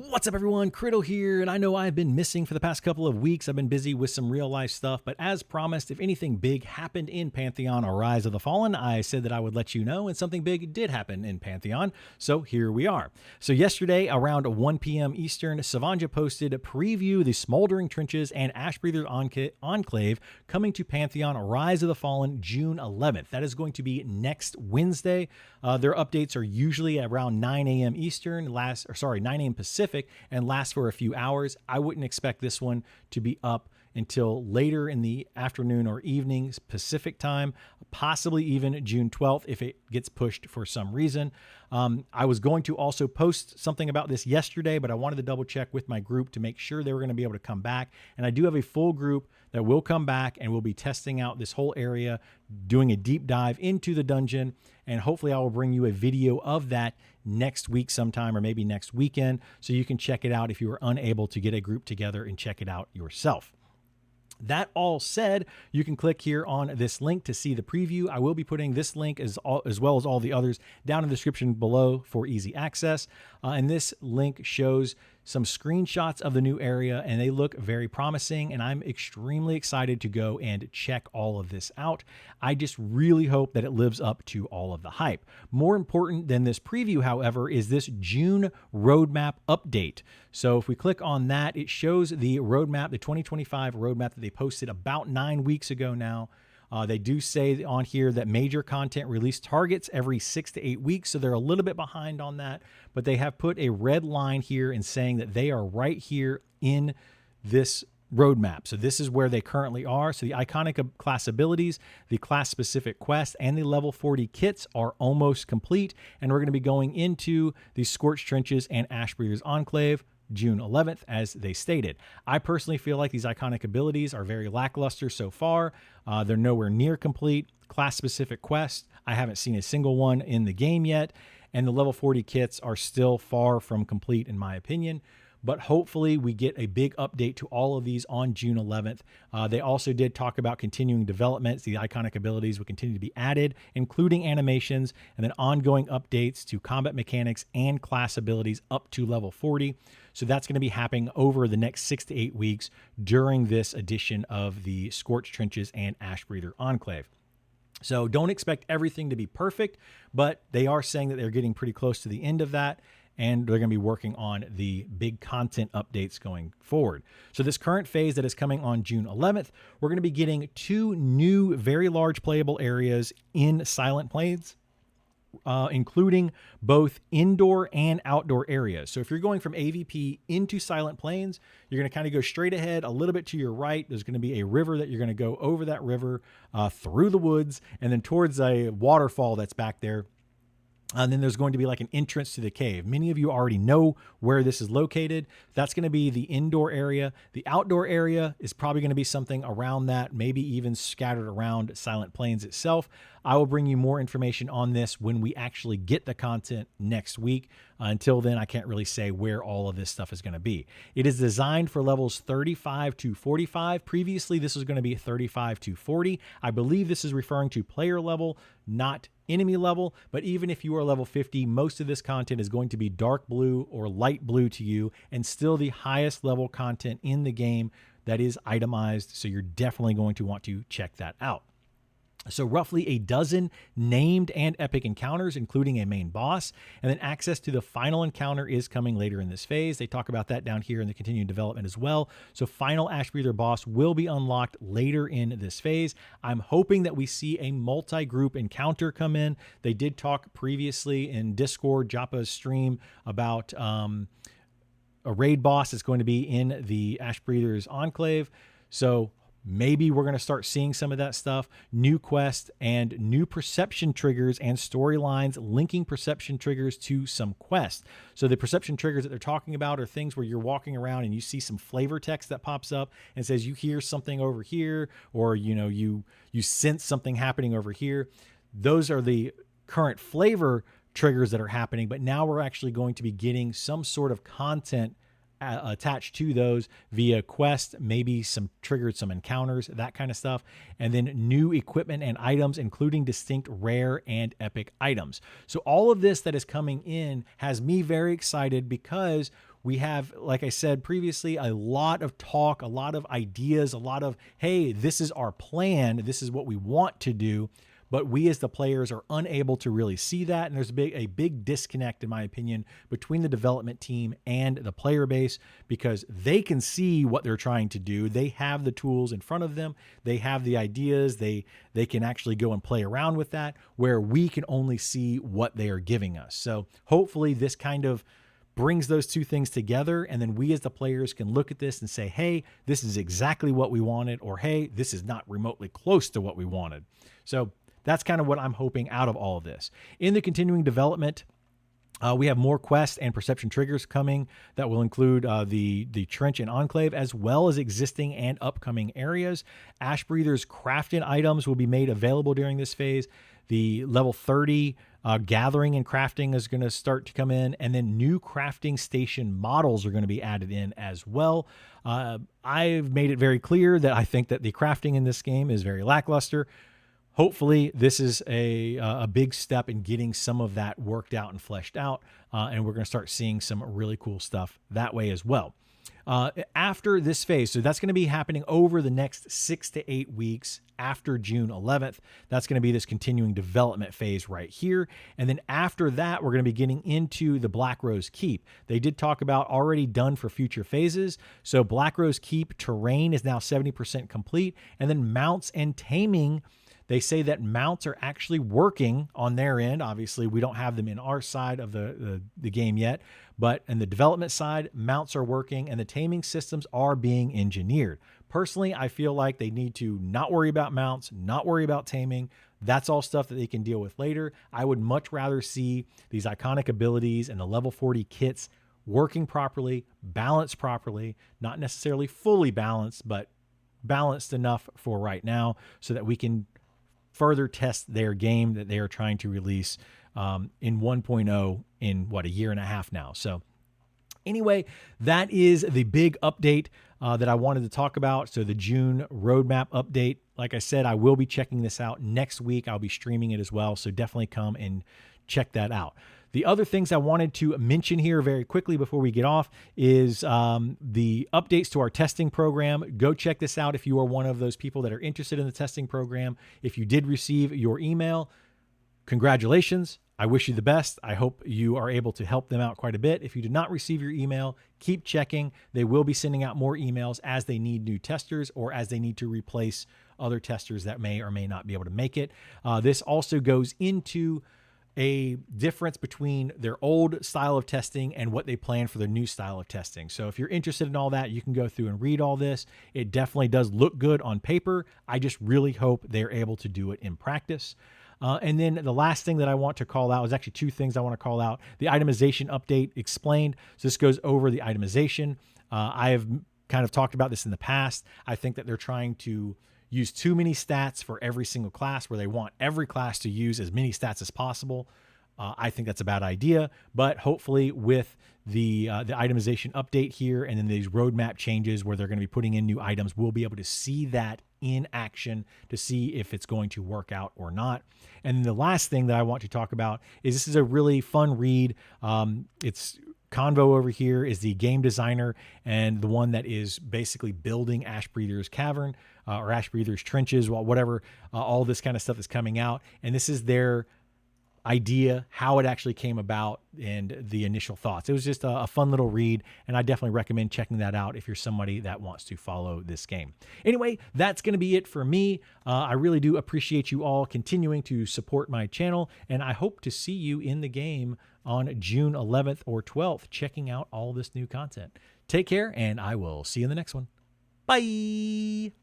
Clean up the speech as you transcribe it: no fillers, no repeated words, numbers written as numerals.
What's up, everyone? Kriddle here, and I know I've been missing for the past couple of weeks. I've been busy with some real life stuff, but as promised, if anything big happened in Pantheon or Rise of the Fallen, I said that I would let you know, and something big did happen in Pantheon, so here we are. So yesterday, around 1 p.m. Eastern, Savanja posted a preview the Smoldering Trenches and Ashbreather Enclave coming to Pantheon Rise of the Fallen June 11th. That is going to be next Wednesday. Their updates are usually around 9 a.m. Eastern, 9 a.m. Pacific, and last for a few hours. I wouldn't expect this one to be up until later in the afternoon or evenings Pacific time, possibly even June 12th if it gets pushed for some reason. I was going to also post something about this yesterday, but I wanted to double check with my group to make sure they were going to be able to come back. And I do have a full group that will come back and we'll be testing out this whole area, doing a deep dive into the dungeon. And hopefully I will bring you a video of that next week sometime, or maybe next weekend, so you can check it out if you are unable to get a group together and check it out yourself. That all said, you can click here on this link to see the preview. I will be putting this link as well as all the others down in the description below for easy access. And this link shows some screenshots of the new area, and they look very promising, and I'm extremely excited to go and check all of this out. I just really hope that it lives up to all of the hype. More important than this preview, however, is this June roadmap update. So if we click on that, it shows the roadmap, the 2025 roadmap that they posted about 9 weeks ago now. They do say on here that major content release targets every 6 to 8 weeks, so they're a little bit behind on that, but they have put a red line here and saying that they are right here in this roadmap. So this is where they currently are. So the iconic class abilities, the class specific quests, and the level 40 kits are almost complete, and we're going to be going into the Scorched Trenches and Ashbreather's Enclave June 11th, as they stated. I personally feel like these iconic abilities are very lackluster so far. They're nowhere near complete. Class-specific quests, I haven't seen a single one in the game yet, and the level 40 kits are still far from complete in my opinion. But hopefully we get a big update to all of these on June 11th. They also did talk about continuing developments. The iconic abilities will continue to be added, including animations, and then ongoing updates to combat mechanics and class abilities up to level 40. So that's going to be happening over the next 6 to 8 weeks during this edition of the Scorched Trenches and Ashbreather Enclave. So don't expect everything to be perfect, but they are saying that they're getting pretty close to the end of that, and they're going to be working on the big content updates going forward. So this current phase that is coming on June 11th, we're going to be getting 2 new very large playable areas in Silent Plains, including both indoor and outdoor areas. So if you're going from AVP into Silent Plains, you're going to kind of go straight ahead. A little bit to your right, there's going to be a river that you're going to go over that river through the woods and then towards a waterfall that's back there. And then there's going to be like an entrance to the cave. Many of you already know where this is located. That's going to be the indoor area. The outdoor area is probably going to be something around that, maybe even scattered around Silent Plains itself. I will bring you more information on this when we actually get the content next week. Until then, I can't really say where all of this stuff is going to be. It is designed for levels 35 to 45. Previously, this was going to be 35 to 40. I believe this is referring to player level, not enemy level, but even if you are level 50, most of this content is going to be dark blue or light blue to you, and still the highest level content in the game that is itemized, so you're definitely going to want to check that out. So roughly a dozen named and epic encounters, including a main boss, and then access to the final encounter is coming later in this phase. They talk about that down here in the continued development as well. So final Ashbreather boss will be unlocked later in this phase. I'm hoping that we see a multi-group encounter come in. They did talk previously in Discord, Joppa's stream, about a raid boss that's going to be in the Ashbreather's Enclave. So maybe we're going to start seeing some of that stuff, new quests and new perception triggers and storylines linking perception triggers to some quests. So the perception triggers that they're talking about are things where you're walking around and you see some flavor text that pops up and says you hear something over here, or you sense something happening over here. Those are the current flavor triggers that are happening, but now we're actually going to be getting some sort of content attached to those via quest, maybe some triggered some encounters, that kind of stuff, and then new equipment and items, including distinct rare and epic items. So all of this that is coming in has me very excited, because We have, like I said previously, a lot of talk, a lot of ideas, a lot of, hey, this is our plan, this is what we want to do. But we as the players are unable to really see that. And there's a big disconnect, in my opinion, between the development team and the player base, because they can see what they're trying to do. They have the tools in front of them. They have the ideas. They can actually go and play around with that, where we can only see what they are giving us. So hopefully this kind of brings those two things together. And then we as the players can look at this and say, hey, this is exactly what we wanted, or hey, this is not remotely close to what we wanted. So that's kind of what I'm hoping out of all of this. In the continuing development, we have more quests and perception triggers coming that will include the trench and enclave, as well as existing and upcoming areas. Ash Breather's crafting items will be made available during this phase. The level 30 gathering and crafting is going to start to come in, and then new crafting station models are going to be added in as well. I've made it very clear that I think that the crafting in this game is very lackluster. Hopefully this is a big step in getting some of that worked out and fleshed out, and we're going to start seeing some really cool stuff that way as well. After this phase, so that's going to be happening over the next 6 to 8 weeks after June 11th. That's going to be this continuing development phase right here. And then after that, we're going to be getting into the Black Rose Keep. They did talk about already done for future phases. So Black Rose Keep terrain is now 70% complete, and then mounts and taming. They say that mounts are actually working on their end. Obviously, we don't have them in our side of the game yet, but in the development side, mounts are working and the taming systems are being engineered. Personally, I feel like they need to not worry about mounts, not worry about taming. That's all stuff that they can deal with later. I would much rather see these iconic abilities and the level 40 kits working properly, balanced properly, not necessarily fully balanced, but balanced enough for right now so that we can further test their game that they are trying to release in 1.0 in a year and a half now. So anyway, that is the big update that I wanted to talk about. So the June roadmap update, like I said, I will be checking this out next week. I'll be streaming it as well. So definitely come and check that out. The other things I wanted to mention here very quickly before we get off is the updates to our testing program. Go check this out if you are one of those people that are interested in the testing program. If you did receive your email, congratulations. I wish you the best. I hope you are able to help them out quite a bit. If you did not receive your email, keep checking. They will be sending out more emails as they need new testers or as they need to replace other testers that may or may not be able to make it. This also goes into a difference between their old style of testing and what they plan for their new style of testing. So if you're interested in all that, you can go through and read all this. It definitely does look good on paper. I just really hope they're able to do it in practice. And then the last thing that I want to call out is actually two things I want to call out. The itemization update explained. So this goes over the itemization. I have kind of talked about this in the past. I think that they're trying to use too many stats for every single class, where they want every class to use as many stats as possible. I think that's a bad idea, but hopefully with the itemization update here and then these roadmap changes where they're going to be putting in new items, we'll be able to see that in action to see if it's going to work out or not. And then the last thing that I want to talk about is this is a really fun read. It's Convo over here is the game designer and the one that is basically building Ash Breather's Cavern or Ash Breather's Trenches, whatever, all this kind of stuff is coming out. And this is their idea, how it actually came about, and the initial thoughts. It was just a fun little read, and I definitely recommend checking that out if you're somebody that wants to follow this game. Anyway, that's going to be it for me. I really do appreciate you all continuing to support my channel, and I hope to see you in the game on June 11th or 12th, checking out all this new content. Take care, and I will see you in the next one. Bye!